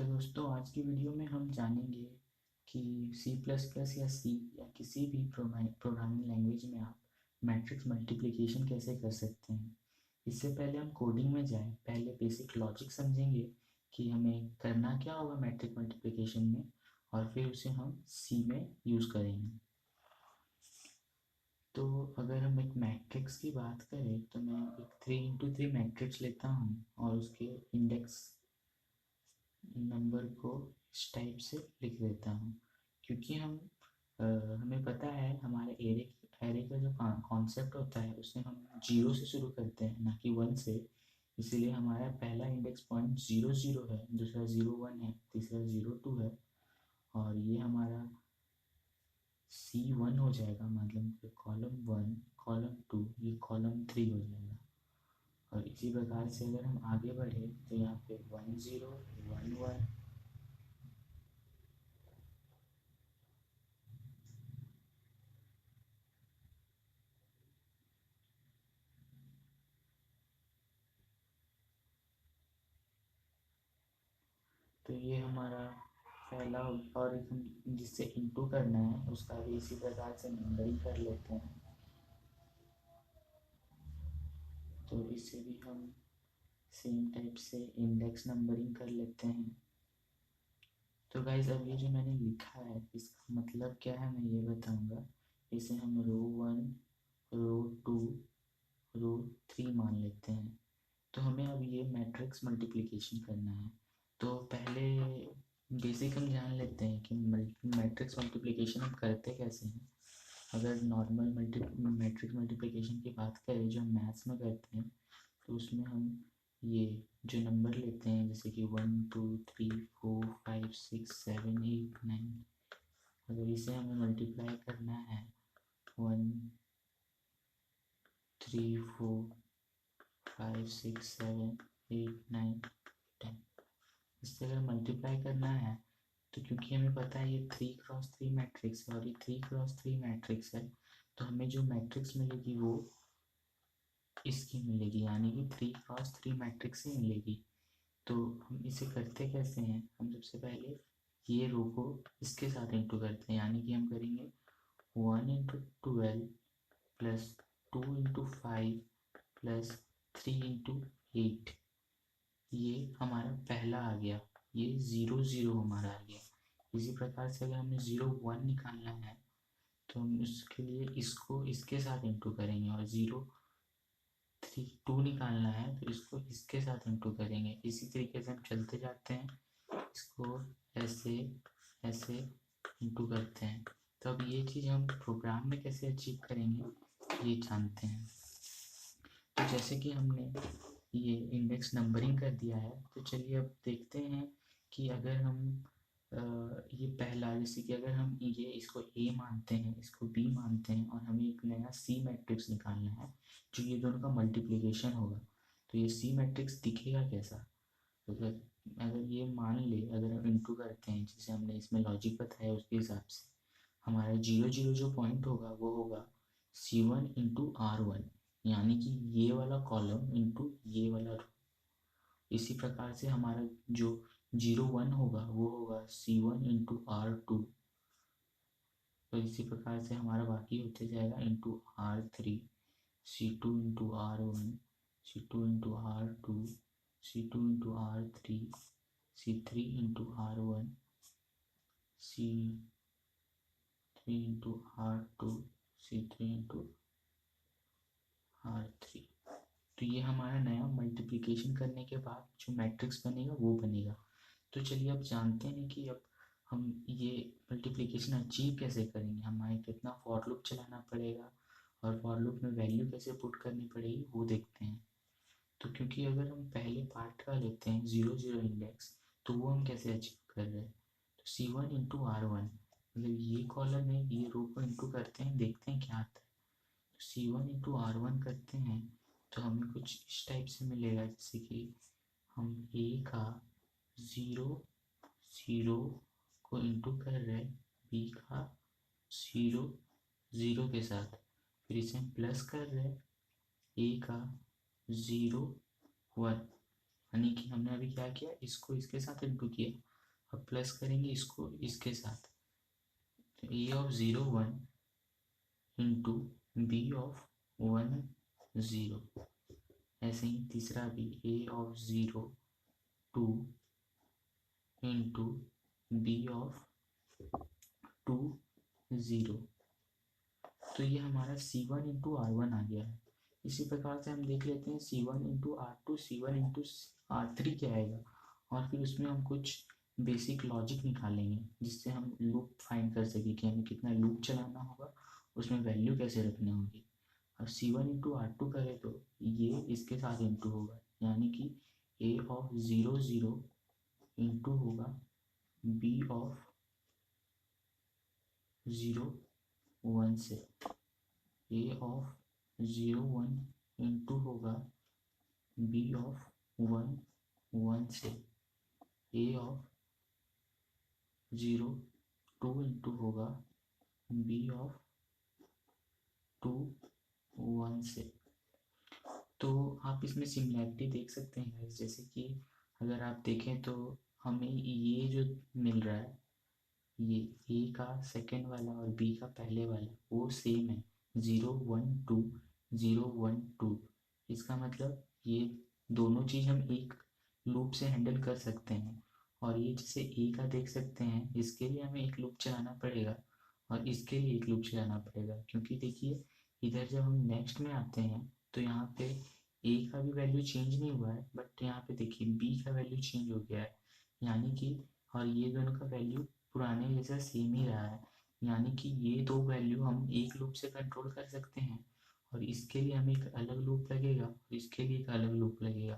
तो दोस्तों आज की वीडियो में हम जानेंगे कि सी प्लस प्लस या सी या किसी भी प्रोग्रामिंग लैंग्वेज में आप मैट्रिक्स मल्टीप्लिकेशन कैसे कर सकते हैं। इससे पहले हम कोडिंग में जाएं, पहले बेसिक लॉजिक समझेंगे कि हमें करना क्या होगा मैट्रिक्स मल्टीप्लिकेशन में, और फिर उसे हम सी में यूज़ करेंगे। तो अगर हम एक मैट्रिक्स की बात करें तो मैं एक 3x3 मैट्रिक्स लेता हूँ और उसके इंडेक्स नंबर को इस टाइप से लिख देता हूँ, क्योंकि हमें पता है हमारे एरे का जो कॉन्सेप्ट होता है उसे हम जीरो से शुरू करते हैं, ना कि वन से। इसीलिए हमारा पहला इंडेक्स पॉइंट 0 0 है, दूसरा 0 1 है, तीसरा 0 2 है, और ये हमारा C1 हो जाएगा, मतलब कॉलम 1 कॉलम 2 ये कॉलम 3 हो जाएगा। और इसी प्रकार से अगर हम आगे बढ़े तो यहाँ पे 1 0 1 1 तो ये हमारा पहला। और हम जिससे इंटू करना है उसका भी इसी प्रकार से नंबरिंग कर लेते हैं, तो इसे भी हम सेम टाइप से इंडेक्स नंबरिंग कर लेते हैं। तो गाइस अब ये जो मैंने लिखा है इसका मतलब क्या है मैं ये बताऊंगा। इसे हम रो 1 रो 2 रो 3 मान लेते हैं। तो हमें अब ये मैट्रिक्स मल्टीप्लिकेशन करना है। तो पहले बेसिक हम जान लेते हैं कि मैट्रिक्स मल्टीप्लिकेशन हम करते कैसे हैं। अगर नॉर्मल मैट्रिक्स मल्टीप्लिकेशन की बात करें जो हम मैथ्स में करते हैं, तो उसमें हम ये जो नंबर लेते हैं जैसे कि 1 2 3 4 5 6 7 8 9, अगर इसे हमें मल्टीप्लाई करना है 1 3 4 5 6 7 8 9 10, इससे अगर मल्टीप्लाई करना है तो क्योंकि हमें पता है ये 3x3 मैट्रिक्स है और ये 3x3 मैट्रिक्स है, तो हमें जो मैट्रिक्स मिलेगी वो इसकी मिलेगी, यानी कि 3x3 मैट्रिक्स ही मिलेगी। तो हम इसे करते कैसे हैं, हम सबसे पहले ये रो को इसके साथ इंटू करते हैं, यानी कि हम करेंगे 1 × 12 प्लस 2 × 5 प्लस 3 × 8। ये हमारा पहला आ गया, ये 0 0 हमारा आ गया। इसी प्रकार से अगर हमें 0 1 निकालना है तो हम उसके लिए इसको इसके साथ इंटू करेंगे, और 0 3 2 निकालना है तो इसको इसके साथ इंटू करेंगे। इसी तरीके से हम चलते जाते हैं, इसको ऐसे ऐसे इंटू करते हैं। तो अब ये चीज़ हम प्रोग्राम में कैसे अचीव करेंगे ये जानते हैं। तो जैसे कि हमने ये इंडेक्स नंबरिंग कर दिया है, तो चलिए अब देखते हैं कि अगर हम ये पहला, जैसे कि अगर हम ये इसको A मानते हैं, इसको B मानते हैं, और हमें एक नया C मैट्रिक्स निकालना है जो ये दोनों का मल्टीप्लिकेशन होगा, तो ये C मैट्रिक्स दिखेगा कैसा। अगर अगर ये मान ले, अगर हम इंटू करते हैं जैसे हमने इसमें लॉजिक बताया उसके हिसाब से, हमारा 0 0 जो पॉइंट होगा वो होगा C1 × R1, यानी कि ये वाला कॉलम इंटू ये वाला रो। इसी प्रकार से हमारा जो 0 1 होगा वो होगा C1 × R2, तो इसी प्रकार से हमारा बाकी होते जाएगा into R3, C2 × R1, C2 × R2, C2 × R3, C3 × R1, C3 × R2, C3 × R3। तो ये हमारा नया मल्टीप्लिकेशन करने के बाद जो मैट्रिक्स बनेगा वो बनेगा। तो चलिए अब जानते हैं कि अब हम ये मल्टीप्लिकेशन अचीव कैसे करेंगे, हमें कितना फॉर लूप चलाना पड़ेगा और फॉर लूप में वैल्यू कैसे पुट करनी पड़ेगी वो देखते हैं। तो क्योंकि अगर हम पहले पार्ट का लेते हैं 0 0 इंडेक्स, तो वो हम कैसे अचीव कर रहे हैं, तो C1 × R1, मतलब ये कॉलम है ये रो को इंटू करते हैं, देखते हैं क्या आता है। तो C1 × R1 करते हैं तो हमें कुछ इस टाइप से मिलेगा, जैसे कि हम A का 0 0 को इंटू कर रहे हैं B का 0 0 के साथ, फिर इसे हम प्लस कर रहे हैं A का 0 1, यानी कि हमने अभी क्या किया, इसको इसके साथ इंटू किया, अब प्लस करेंगे इसको इसके साथ, तो ए ऑफ 0 1 इंटू बी ऑफ 1 0। ऐसे ही तीसरा भी ए ऑफ 0 2 इंटू बी ऑफ 2 0। तो ये हमारा C1 इंटू R1 आ गया है। इसी प्रकार से हम देख लेते हैं C1 into R2 C1 into R3 क्या आएगा, और फिर उसमें हम कुछ बेसिक लॉजिक निकालेंगे जिससे हम लूप फाइंड कर सकें कि हमें कितना लूप चलाना होगा, उसमें वैल्यू कैसे रखनी होगी। अब C1 इंटू R2 करें तो ये इसके साथ इंटू होगा, यानी कि A ऑफ 0 0 इंटू होगा B ऑफ 0 1 से, A ऑफ 0 1 इंटू होगा B ऑफ 1 1 से, A ऑफ 0 2 इंटू होगा B ऑफ 2 1 से। तो आप इसमें सिमिलैरिटी देख सकते हैं, जैसे कि अगर आप देखें तो हमें ये जो मिल रहा है, ये A का सेकेंड वाला और B का पहले वाला वो सेम है, 0 1 2 0 1 2। इसका मतलब ये दोनों चीज़ हम एक लूप से हैंडल कर सकते हैं। और ये जैसे A का देख सकते हैं, इसके लिए हमें एक लूप चलाना पड़ेगा और इसके लिए एक लूप चलाना पड़ेगा, क्योंकि देखिए इधर जब हम नेक्स्ट में आते हैं तो यहाँ पे A का भी वैल्यू चेंज नहीं हुआ है, बट यहाँ पे देखिए B का वैल्यू चेंज हो गया है, यानी कि और ये दोनों का वैल्यू पुराने जैसा सेम ही रहा है, यानी कि ये दो वैल्यू हम एक लूप से कंट्रोल कर सकते हैं। और इसके लिए हमें एक अलग लूप लगेगा और इसके लिए एक अलग लूप लगेगा।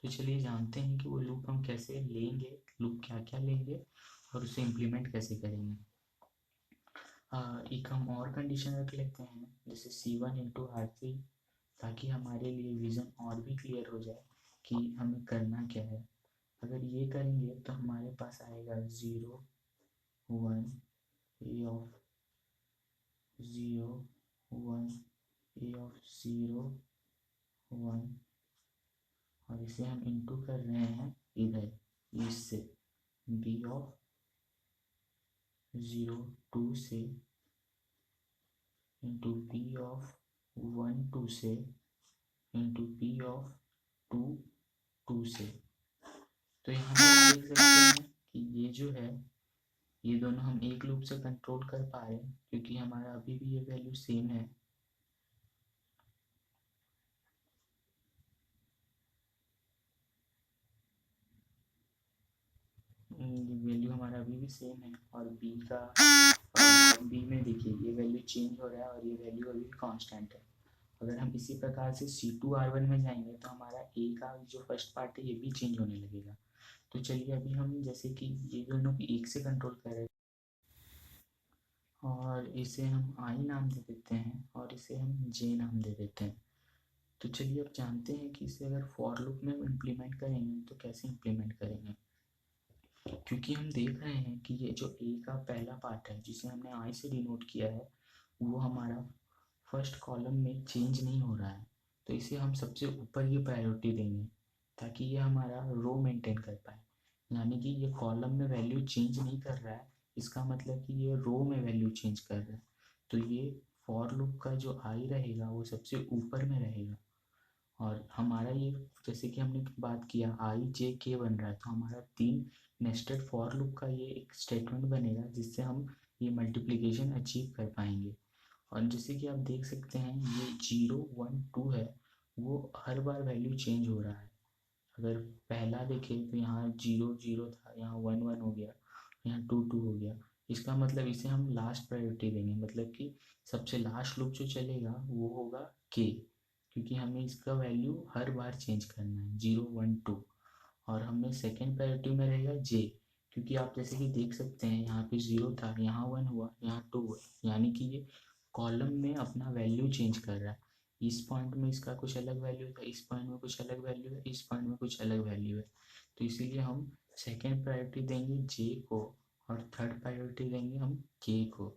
तो चलिए जानते हैं कि वो लूप हम कैसे लेंगे, लूप क्या क्या लेंगे और उसे इम्प्लीमेंट कैसे करेंगे। एक हम और कंडीशन रख लेते हैं, जैसे C1 इंटू R3, ताकि हमारे लिए विज़न और भी क्लियर हो जाए कि हमें करना क्या है। अगर ये करेंगे तो हमारे पास आएगा 0 1 A ऑफ 0 1 A ऑफ 0 1, और इसे हम इंटू कर रहे हैं इधर इससे B ऑफ 0 2 से इंटू B ऑफ 1 2 से इंटू B ऑफ 2 2 से। तो यहाँ पर आप देख सकते हैं कि ये जो है ये दोनों हम एक लूप से कंट्रोल कर पा रहे हैं, क्योंकि हमारा अभी भी ये वैल्यू सेम है। वैल्यू हमारा अभी भी सेम है, और बी में देखिए ये वैल्यू चेंज हो रहा है और ये वैल्यू अभी भी कांस्टेंट है। अगर हम इसी प्रकार से C2 R1 में जाएंगे तो हमारा A का जो फर्स्ट पार्ट है ये भी चेंज होने लगेगा। तो चलिए अभी हम जैसे कि ये दोनों को एक से कंट्रोल कर रहे हैं और इसे हम I नाम दे देते हैं और इसे हम J नाम दे देते हैं। तो चलिए अब जानते हैं कि इसे अगर फॉर लूप में इम्प्लीमेंट करेंगे तो कैसे इम्प्लीमेंट करेंगे, क्योंकि हम देख रहे हैं कि ये जो A का पहला पार्ट है जिसे हमने I से डिनोट किया है वो हमारा फर्स्ट कॉलम में चेंज नहीं हो रहा है। तो इसे हम सबसे ऊपर की प्रायोरिटी देंगे ताकि ये हमारा रो मेंटेन कर पाए, यानी कि ये कॉलम में वैल्यू चेंज नहीं कर रहा है, इसका मतलब कि ये रो में वैल्यू चेंज कर रहा है। तो ये फॉर लूप का जो आई रहेगा वो सबसे ऊपर में रहेगा। और हमारा ये जैसे कि हमने बात किया आई जे के बन रहा है, तो हमारा 3 नेस्टेड फॉर लूप का ये एक स्टेटमेंट बनेगा जिससे हम ये मल्टीप्लिकेशन अचीव कर पाएंगे। और जैसे कि आप देख सकते हैं ये 0 1 2 है, वो हर बार वैल्यू चेंज हो रहा है। अगर पहला देखें तो यहाँ 0 0 था, यहाँ 1 1 हो गया, यहाँ 2 2 हो गया। इसका मतलब इसे हम लास्ट प्रायोरिटी देंगे, मतलब कि सबसे लास्ट लूप जो चलेगा वो होगा के, क्योंकि हमें इसका वैल्यू हर बार चेंज करना है 0 1 2। और हमें सेकेंड प्रायोरिटी में रहेगा जे, क्योंकि आप जैसे कि देख सकते हैं यहाँ पे 0 था, यहाँ 1 हुआ, यहाँ 2 हुआ, यानी कि ये कॉलम में अपना वैल्यू चेंज कर रहा है। इस पॉइंट में इसका कुछ अलग वैल्यू है, इस पॉइंट में कुछ अलग वैल्यू है, इस पॉइंट में कुछ अलग वैल्यू है। तो इसीलिए हम सेकेंड प्रायोरिटी देंगे जे को और थर्ड प्रायोरिटी देंगे हम के को।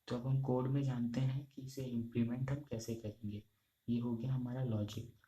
तो अब हम कोड में जानते हैं कि इसे इम्प्लीमेंट हम कैसे करेंगे। ये हो गया हमारा लॉजिक।